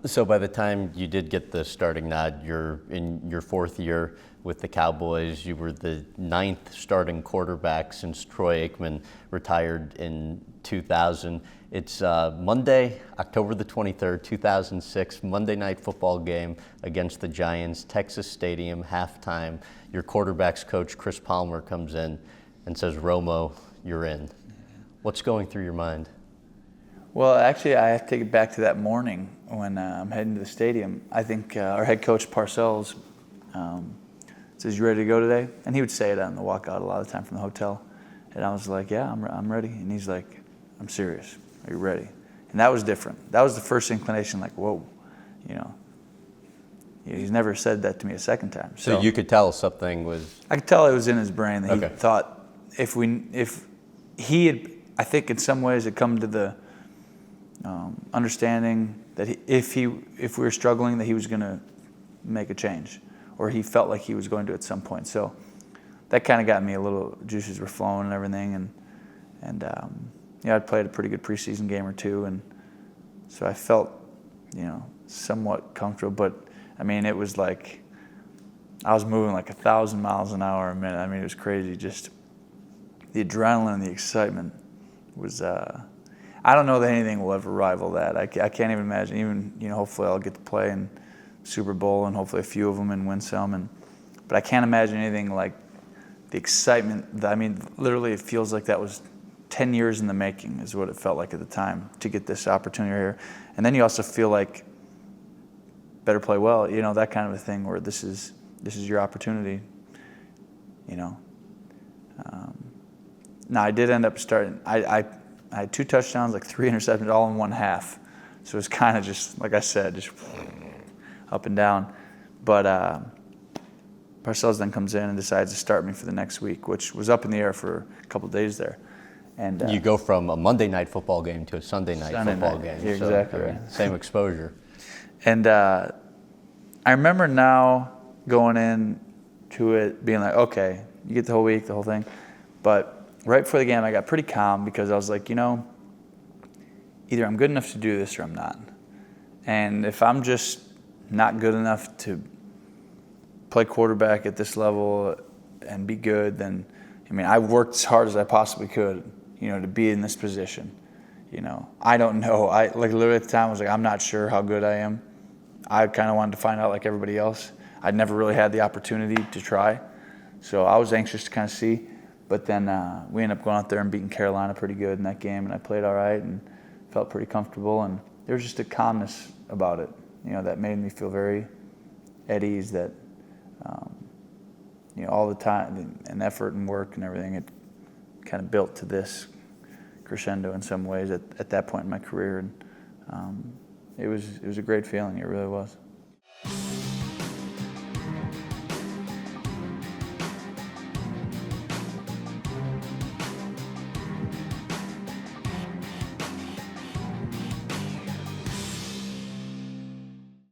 So by the time you did get the starting nod, you're in your fourth year with the Cowboys. You were the ninth starting quarterback since Troy Aikman retired in 2000. It's Monday, October the 23rd, 2006, Monday Night Football game against the Giants, Texas Stadium, halftime. Your quarterback's coach, Chris Palmer, comes in and says, "Romo, you're in." What's going through your mind? Well, actually, I have to take it back to that morning when I'm heading to the stadium. I think our head coach, Parcells, says, "You ready to go today?" And he would say it on the walkout a lot of the time from the hotel. And I was like, "Yeah, I'm ready." And he's like, "I'm serious. Are you ready?" And that was different. That was the first inclination, like, whoa, you know. He's never said that to me a second time. So you could tell something was... I could tell it was in his brain that he Okay. thought if he had, I think in some ways had come to the understanding that if we were struggling, that he was going to make a change, or he felt like he was going to at some point. So that kind of got me a little, juices were flowing and everything, and I'd played a pretty good preseason game or two, and so I felt, somewhat comfortable. But I mean, it was like I was moving like 1,000 miles an hour a minute. I mean, it was crazy. Just the adrenaline and the excitement was. I don't know that anything will ever rival that. I can't even imagine. Even hopefully I'll get to play in Super Bowl and hopefully a few of them and win some. But I can't imagine anything like the excitement. I mean, literally, it feels like that was 10 years in the making, is what it felt like at the time to get this opportunity here. And then you also feel like better play well. That kind of a thing where this is your opportunity. Now I did end up starting. I had 2 touchdowns, like 3 interceptions, all in one half. So it was kind of just, like I said, just up and down. But Parcells then comes in and decides to start me for the next week, which was up in the air for a couple of days there. And you go from a Monday night football game to a Sunday night football game. Yeah, exactly right. Same exposure. And I remember now going in to it being like, okay, you get the whole week, the whole thing. But right before the game, I got pretty calm because I was like, either I'm good enough to do this or I'm not. And if I'm just not good enough to play quarterback at this level and be good, then, I worked as hard as I possibly could, to be in this position. I don't know. Literally at the time, I was like, I'm not sure how good I am. I kind of wanted to find out like everybody else. I'd never really had the opportunity to try. So I was anxious to kind of see. But then we ended up going out there and beating Carolina pretty good in that game, and I played all right and felt pretty comfortable. And there was just a calmness about it, that made me feel very at ease. That all the time and effort and work and everything, it kind of built to this crescendo in some ways at that point in my career, and it was a great feeling. It really was.